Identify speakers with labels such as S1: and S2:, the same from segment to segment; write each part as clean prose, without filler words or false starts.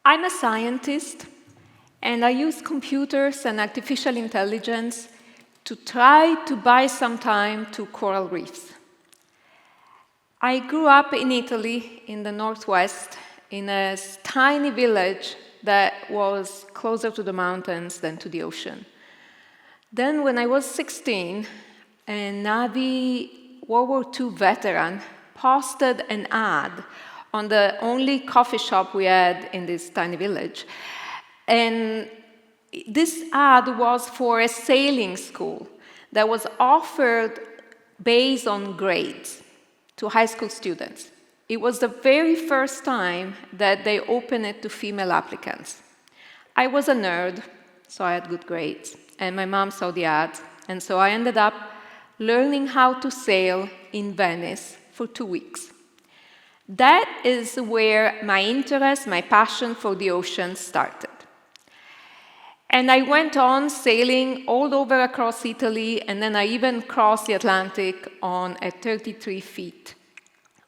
S1: I'm a scientist, and I use computers and artificial intelligence to try to buy some time to coral reefs. I grew up in Italy, in the northwest, in a tiny village that was closer to the mountains than to the ocean. Then, when I was 16, a Navy World War II veteran posted an ad on the only coffee shop we had in this tiny village. And this ad was for a sailing school that was offered based on grades to high school students. It was the very first time that they opened it to female applicants. I was a nerd, so I had good grades, and my mom saw the ad, and so I ended up learning how to sail in Venice for 2 weeks. That is where my interest, my passion for the ocean started. And I went on sailing all over across Italy, and then I even crossed the Atlantic on a 33-foot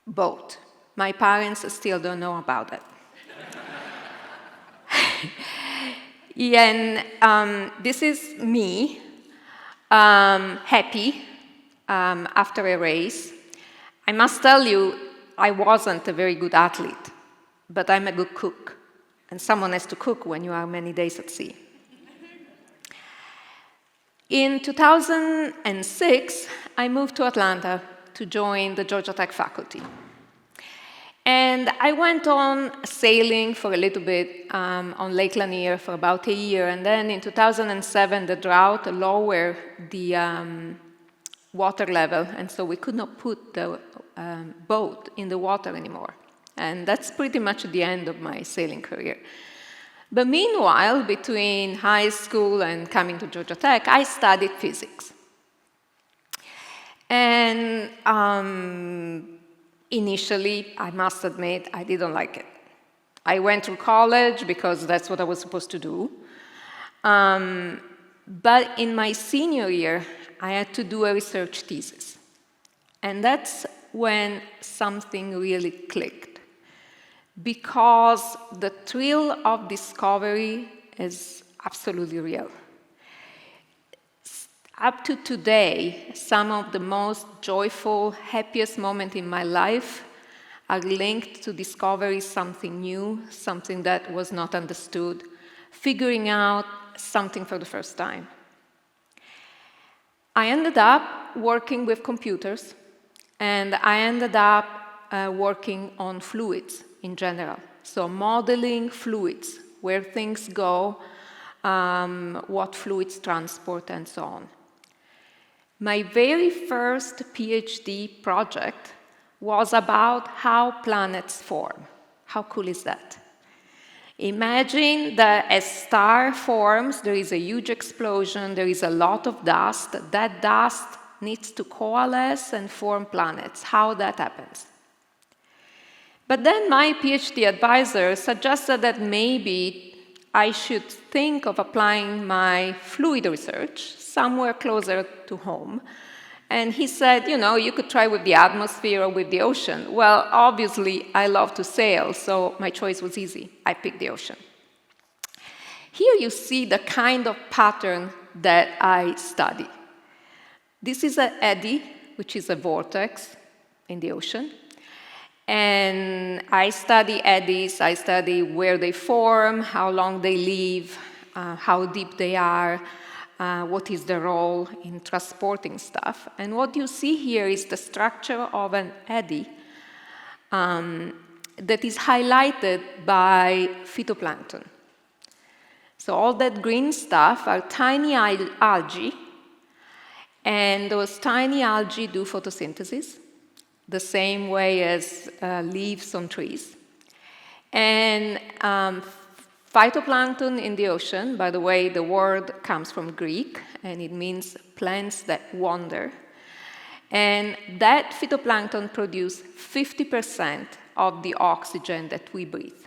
S1: boat. My parents still don't know about it. And this is me, happy after a race. I must tell you, I wasn't a very good athlete, but I'm a good cook. And someone has to cook when you are many days at sea. In 2006, I moved to Atlanta to join the Georgia Tech faculty. And I went on sailing for a little bit on Lake Lanier for about a year, and then in 2007, the drought lowered the water level, and so we could not put the boat in the water anymore. And that's pretty much the end of my sailing career. But meanwhile, between high school and coming to Georgia Tech, I studied physics. And initially, I must admit, I didn't like it. I went to college because that's what I was supposed to do. But in my senior year, I had to do a research thesis. And that's when something really clicked. Because the thrill of discovery is absolutely real. Up to today, some of the most joyful, happiest moments in my life are linked to discovering something new, something that was not understood, figuring out something for the first time. I ended up working with computers, and I ended up working on fluids in general. So modeling fluids, where things go, what fluids transport, and so on. My very first PhD project was about how planets form. How cool is that? Imagine that as star forms, there is a huge explosion, there is a lot of dust. That dust needs to coalesce and form planets. How that happens. But then my PhD advisor suggested that maybe I should think of applying my fluid research somewhere closer to home. And he said, you could try with the atmosphere or with the ocean. Well, obviously, I love to sail, so my choice was easy. I picked the ocean. Here you see the kind of pattern that I study. This is an eddy, which is a vortex in the ocean. And I study eddies, I study where they form, how long they live, how deep they are, what is their role in transporting stuff. And what you see here is the structure of an eddy that is highlighted by phytoplankton. So all that green stuff are tiny algae, and those tiny algae do photosynthesis, the same way as leaves on trees. And phytoplankton in the ocean, by the way, the word comes from Greek, and it means plants that wander. And that phytoplankton produces 50% of the oxygen that we breathe.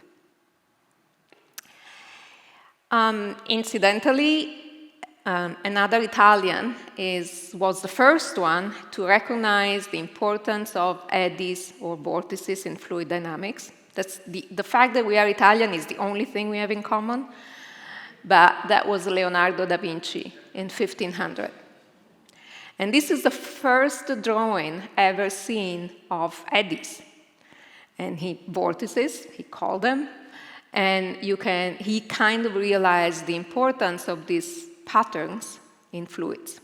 S1: Incidentally, another Italian was the first one to recognize the importance of eddies or vortices in fluid dynamics. That's the fact that we are Italian is the only thing we have in common, but that was Leonardo da Vinci in 1500. And this is the first drawing ever seen of eddies. And vortices, he called them, and he kind of realized the importance of these patterns in fluids.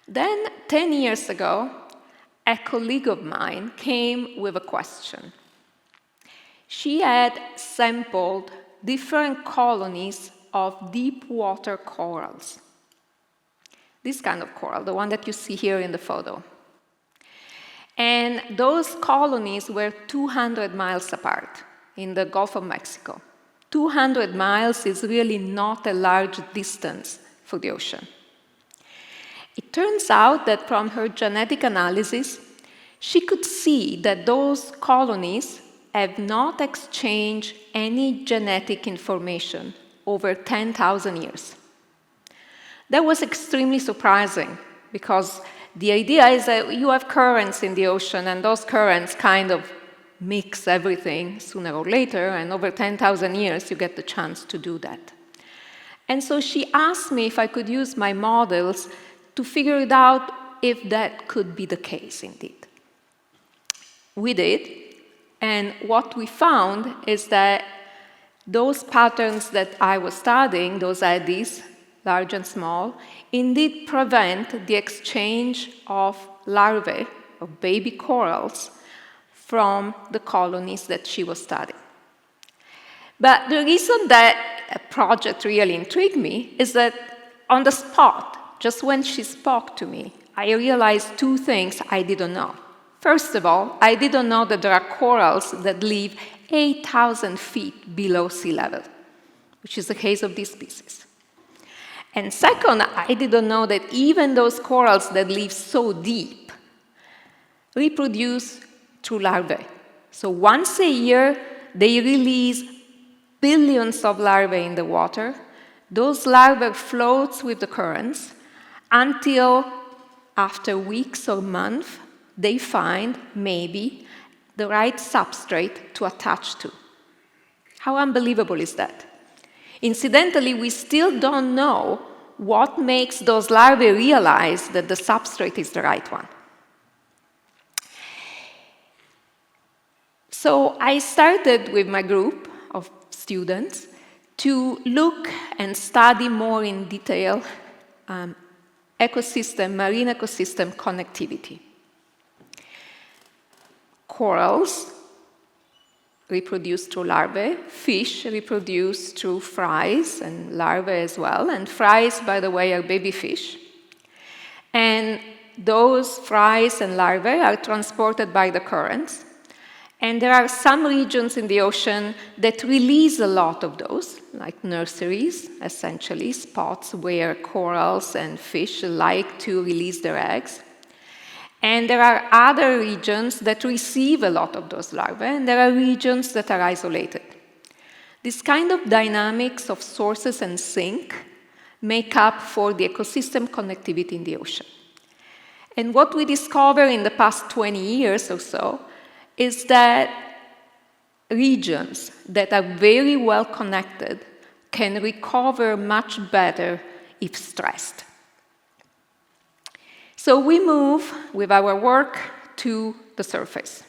S1: Then, 10 years ago, a colleague of mine came with a question. She had sampled different colonies of deep water corals. This kind of coral, the one that you see here in the photo. And those colonies were 200 miles apart in the Gulf of Mexico. 200 miles is really not a large distance for the ocean. It turns out that from her genetic analysis, she could see that those colonies have not exchanged any genetic information over 10,000 years. That was extremely surprising because the idea is that you have currents in the ocean and those currents kind of mix everything sooner or later, and over 10,000 years you get the chance to do that. And so she asked me if I could use my models to figure it out if that could be the case indeed. We did, and what we found is that those patterns that I was studying, those eddies, large and small, indeed prevent the exchange of larvae, of baby corals, from the colonies that she was studying. But the reason that a project really intrigued me is that on the spot, just when she spoke to me, I realized two things I didn't know. First of all, I didn't know that there are corals that live 8,000 feet below sea level, which is the case of this species. And second, I didn't know that even those corals that live so deep reproduce through larvae. So once a year, they release billions of larvae in the water. Those larvae float with the currents until, after weeks or months, they find, maybe, the right substrate to attach to. How unbelievable is that? Incidentally, we still don't know what makes those larvae realize that the substrate is the right one. So I started with my group of students to look and study more in detail marine ecosystem connectivity. Corals reproduce through larvae, fish reproduce through fries and larvae as well, and fries, by the way, are baby fish. And those fries and larvae are transported by the currents, and there are some regions in the ocean that release a lot of those, like nurseries, essentially, spots where corals and fish like to release their eggs. And there are other regions that receive a lot of those larvae, and there are regions that are isolated. This kind of dynamics of sources and sink make up for the ecosystem connectivity in the ocean. And what we discovered in the past 20 years or so is that regions that are very well connected can recover much better if stressed. So we move with our work to the surface.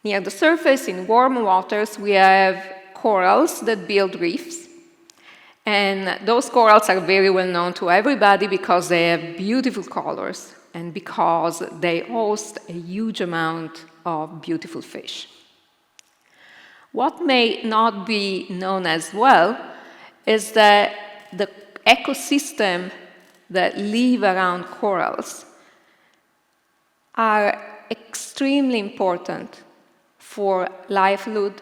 S1: Near the surface, in warm waters, we have corals that build reefs. And those corals are very well known to everybody because they have beautiful colors and because they host a huge amount of beautiful fish. What may not be known as well is that the ecosystem that live around corals are extremely important for livelihood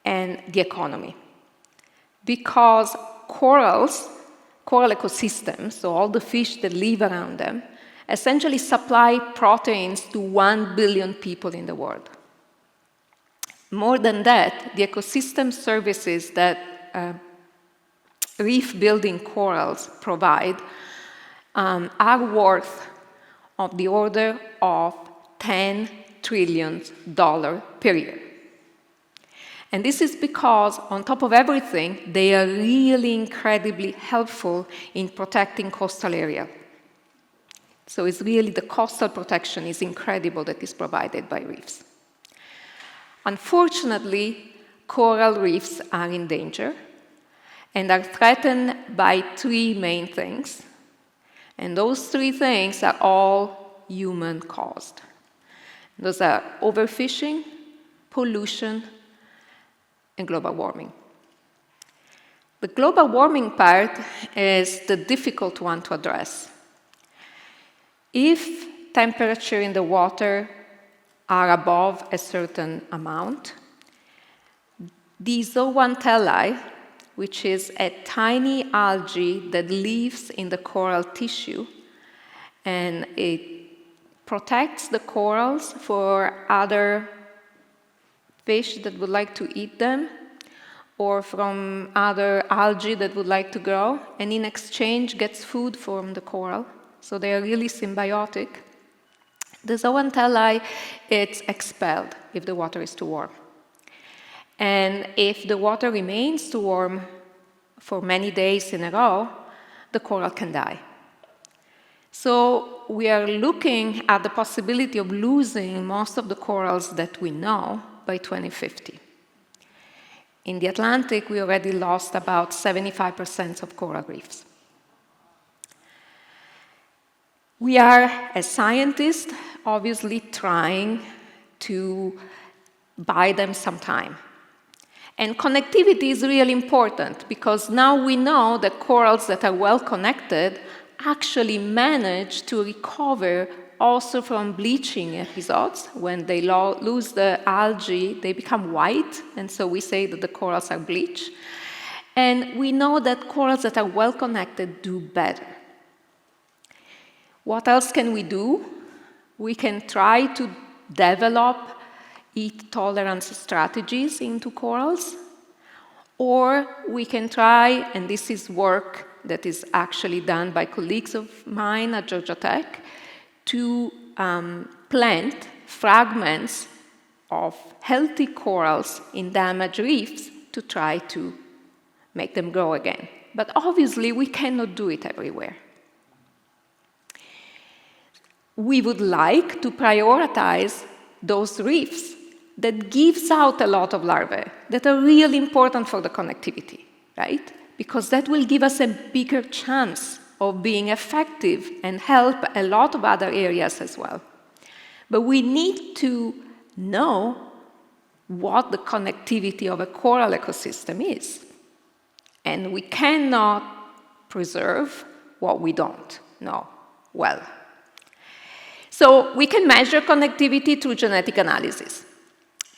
S1: and the economy. Because coral ecosystems, so all the fish that live around them, essentially supply proteins to 1 billion people in the world. More than that, the ecosystem services that reef-building corals provide are worth of the order of $10 trillion per year. And this is because, on top of everything, they are really incredibly helpful in protecting coastal area. So it's really the coastal protection is incredible that is provided by reefs. Unfortunately, coral reefs are in danger and are threatened by three main things. And those three things are all human-caused. Those are overfishing, pollution, and global warming. The global warming part is the difficult one to address. If temperature in the water are above a certain amount, the zooxanthellae, which is a tiny algae that lives in the coral tissue, and it protects the corals for other fish that would like to eat them, or from other algae that would like to grow, and in exchange gets food from the coral. So they are really symbiotic. The zooxanthellae, it's expelled if the water is too warm. And if the water remains too warm for many days in a row, the coral can die. So we are looking at the possibility of losing most of the corals that we know by 2050. In the Atlantic, we already lost about 75% of coral reefs. We are, as scientists, obviously trying to buy them some time. And connectivity is really important because now we know that corals that are well connected actually manage to recover also from bleaching episodes. When they lose the algae, they become white, and so we say that the corals are bleached. And we know that corals that are well connected do better. What else can we do? We can try to develop heat tolerance strategies into corals, or we can try, and this is work that is actually done by colleagues of mine at Georgia Tech, to plant fragments of healthy corals in damaged reefs to try to make them grow again. But obviously, we cannot do it everywhere. We would like to prioritize those reefs that gives out a lot of larvae that are really important for the connectivity, right? Because that will give us a bigger chance of being effective and help a lot of other areas as well. But we need to know what the connectivity of a coral ecosystem is. And we cannot preserve what we don't know well. So we can measure connectivity through genetic analysis,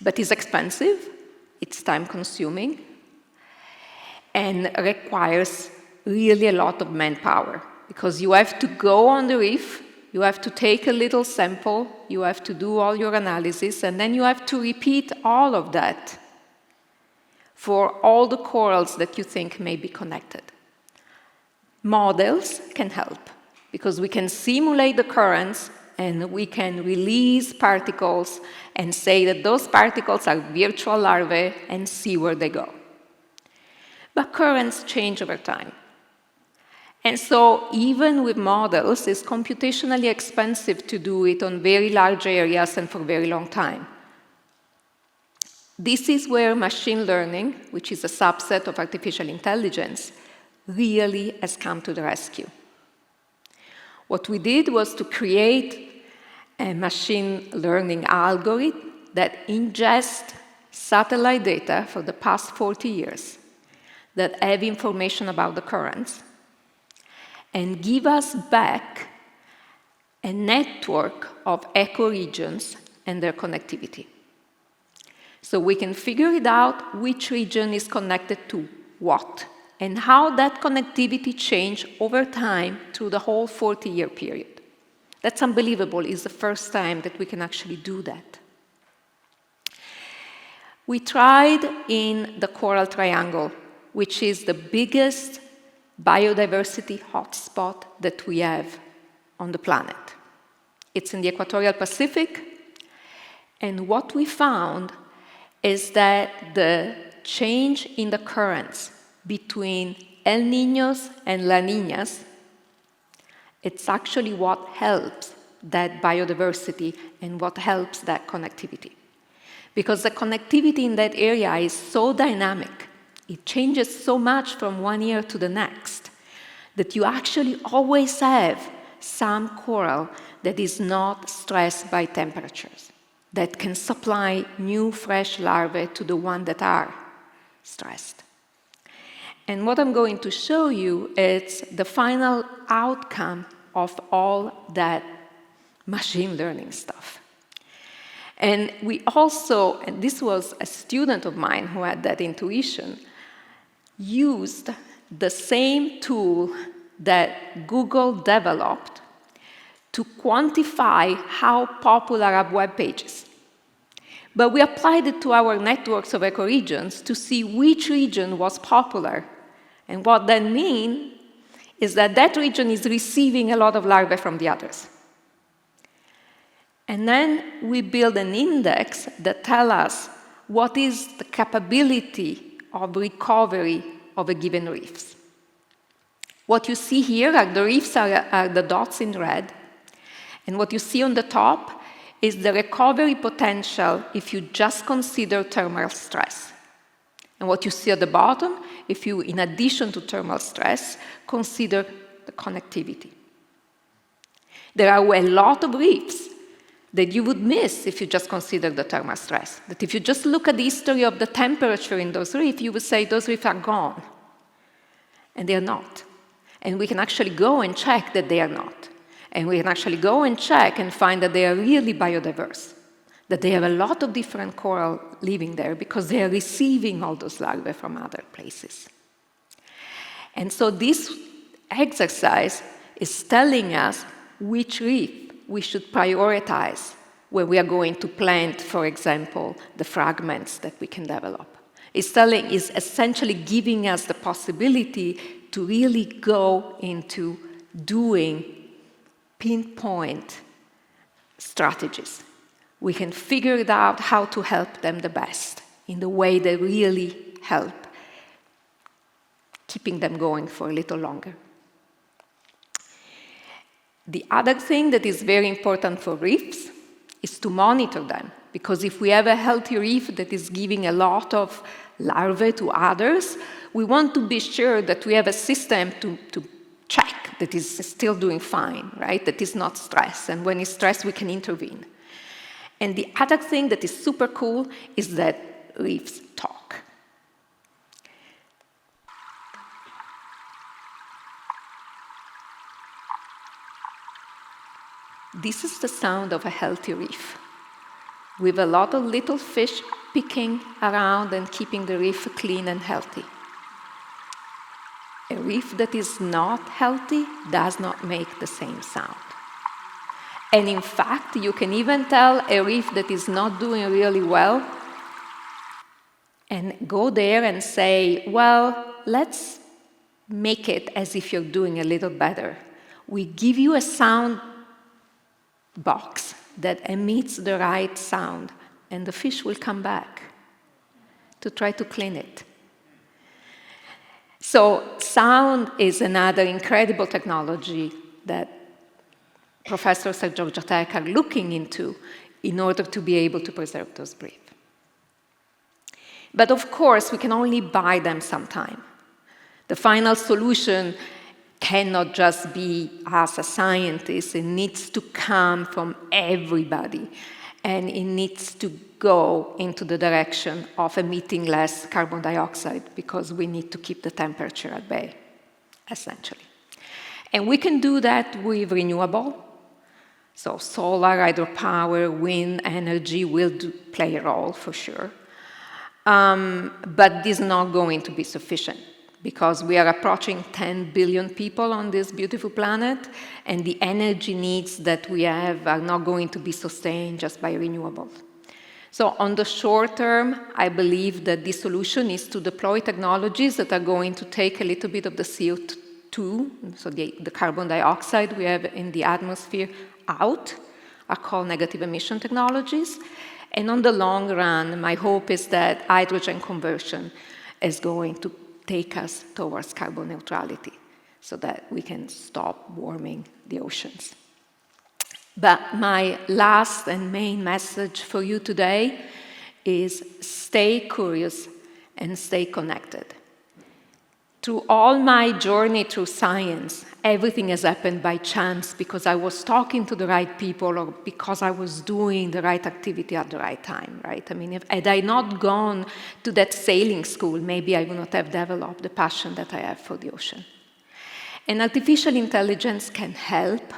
S1: but it's expensive, it's time-consuming, and requires really a lot of manpower, because you have to go on the reef, you have to take a little sample, you have to do all your analysis, and then you have to repeat all of that for all the corals that you think may be connected. Models can help, because we can simulate the currents and we can release particles and say that those particles are virtual larvae and see where they go. But currents change over time. And so even with models, it's computationally expensive to do it on very large areas and for a very long time. This is where machine learning, which is a subset of artificial intelligence, really has come to the rescue. What we did was to create a machine learning algorithm that ingests satellite data for the past 40 years that have information about the currents and give us back a network of ecoregions and their connectivity. So we can figure it out which region is connected to what and how that connectivity changed over time through the whole 40-year period. That's unbelievable. It's the first time that we can actually do that. We tried in the Coral Triangle, which is the biggest biodiversity hotspot that we have on the planet. It's in the equatorial Pacific, And what we found is that the change in the currents between El Niños and La Niñas, it's actually what helps that biodiversity and what helps that connectivity. Because the connectivity in that area is so dynamic, it changes so much from one year to the next, that you actually always have some coral that is not stressed by temperatures, that can supply new fresh larvae to the ones that are stressed. And what I'm going to show you is the final outcome of all that machine learning stuff. And we also, and this was a student of mine who had that intuition, used the same tool that Google developed to quantify how popular are web pages. But we applied it to our networks of ecoregions to see which region was popular. And what that means is that that region is receiving a lot of larvae from the others. And then we build an index that tells us what is the capability of recovery of a given reef. What you see here are the reefs are the dots in red. And what you see on the top is the recovery potential if you just consider thermal stress. And what you see at the bottom, if you, in addition to thermal stress, consider the connectivity. There are a lot of reefs that you would miss if you just consider the thermal stress. That if you just look at the history of the temperature in those reefs, you would say those reefs are gone. And they are not. And we can actually go and check that they are not. And we can actually go and check and find that they are really biodiverse, that they have a lot of different coral living there because they are receiving all those larvae from other places. And so this exercise is telling us which reef we should prioritize when we are going to plant, for example, the fragments that we can develop. It's essentially giving us the possibility to really go into doing pinpoint strategies. We can figure it out how to help them the best in the way that really help keeping them going for a little longer. The other thing that is very important for reefs is to monitor them, because if we have a healthy reef that is giving a lot of larvae to others, we want to be sure that we have a system to check that is still doing fine, right? That is not stressed, and when it's stressed, we can intervene. And the other thing that is super cool is that reefs talk. This is the sound of a healthy reef, with a lot of little fish picking around and keeping the reef clean and healthy. A reef that is not healthy does not make the same sound. And in fact, you can even tell a reef that is not doing really well and go there and say, well, let's make it as if you're doing a little better. We give you a sound box that emits the right sound, and the fish will come back to try to clean it. So sound is another incredible technology that professors at Georgia Tech are looking into in order to be able to preserve those reefs. But of course, we can only buy them sometime. The final solution cannot just be us as scientists. It needs to come from everybody. And it needs to go into the direction of emitting less carbon dioxide because we need to keep the temperature at bay, essentially. And we can do that with renewable. So solar, hydropower, wind energy will play a role for sure. But this is not going to be sufficient because we are approaching 10 billion people on this beautiful planet, and the energy needs that we have are not going to be sustained just by renewables. So on the short term, I believe that the solution is to deploy technologies that are going to take a little bit of the CO2, so the carbon dioxide we have in the atmosphere, out, are called negative emission technologies. And on the long run, my hope is that hydrogen conversion is going to take us towards carbon neutrality so that we can stop warming the oceans. But my last and main message for you today is stay curious and stay connected. Through all my journey through science, everything has happened by chance because I was talking to the right people or because I was doing the right activity at the right time, right? I mean, had I not gone to that sailing school, maybe I would not have developed the passion that I have for the ocean. And artificial intelligence can help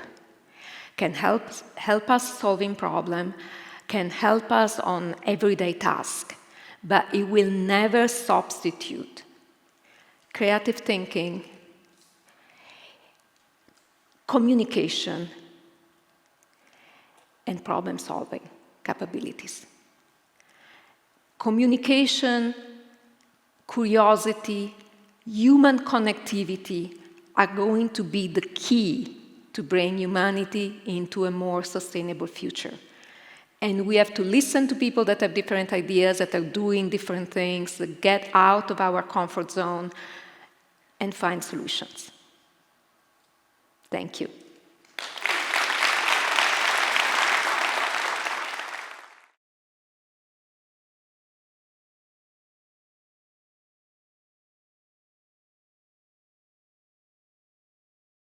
S1: us solving problems, can help us on everyday tasks, but it will never substitute creative thinking, communication, and problem-solving capabilities. Communication, curiosity, human connectivity are going to be the key to bring humanity into a more sustainable future. And we have to listen to people that have different ideas, that are doing different things, that get out of our comfort zone and find solutions. Thank you.